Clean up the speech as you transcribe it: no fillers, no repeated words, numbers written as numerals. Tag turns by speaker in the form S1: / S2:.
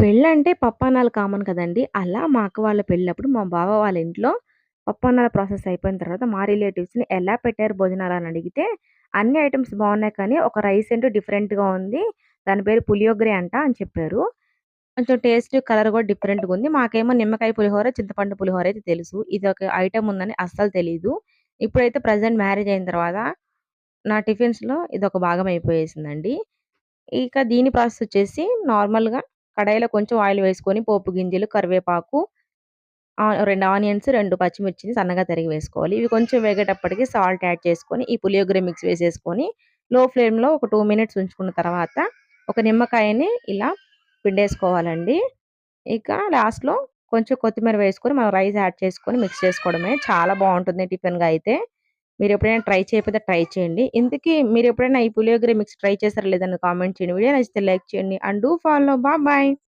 S1: పెళ్ళంటే పప్పన్నాలు కామన్ కదండీ! అలా మా అక్క వాళ్ళ పెళ్ళప్పుడు మా బావ వాళ్ళ ఇంట్లో పప్పన్నాల ప్రాసెస్ అయిపోయిన తర్వాత మా రిలేటివ్స్‌ని ఎలా పెట్టారు భోజనాలని అడిగితే, అన్ని ఐటెమ్స్ బావున్నాయి కానీ ఒక రైస్ ఏంటో డిఫరెంట్‌గా ఉంది. దాని పేరు పులియోగరె అంట అని చెప్పారు. కొంచెం టేస్ట్, కలర్ కూడా డిఫరెంట్‌గుంది. మాకేమో నిమ్మకాయ పులిహోర, చింతపండు పులిహోర అయితే తెలుసు. ఇదొక ఐటెమ్ ఉందని అస్సలు తెలీదు. ఇప్పుడైతే ప్రెజెంట్ మ్యారేజ్ అయిన తర్వాత నా టిఫిన్స్‌లో ఇదొక భాగం అయిపోయేసిందండి. ఇక దీని ప్రాసెస్ వచ్చేసి నార్మల్‌గా కడాయిలో కొంచెం ఆయిల్ వేసుకొని పోపు గింజలు, కరివేపాకు, 2 ఆనియన్స్, 2 పచ్చిమిర్చిని సన్నగా తరిగి వేసుకోవాలి. ఇవి కొంచెం వేగేటప్పటికి సాల్ట్ యాడ్ చేసుకొని, ఈ పులియోగరె మిక్స్ వేసేసుకొని, లో ఫ్లేమ్‌లో ఒక 2 మినిట్స్ ఉంచుకున్న తర్వాత, ఒక నిమ్మకాయని ఇలా పిండేసుకోవాలండి. ఇక లాస్ట్‌లో కొంచెం కొత్తిమీర వేసుకొని, మనం రైస్ యాడ్ చేసుకొని మిక్స్ చేసుకోవడమే. చాలా బావుంటుంది టిఫిన్‌గా అయితే. మీరెప్పుడైనా ట్రై చేయకపోతే ట్రై చేయండి. ఇంతకీ మీరెప్పుడైనా ఈ పులియోగరె మిక్స్ ట్రై చేసారా లేదని కామెంట్ చేయండి. వీడియో నచ్చితే లైక్ చేయండి. And do follow. బాయ్.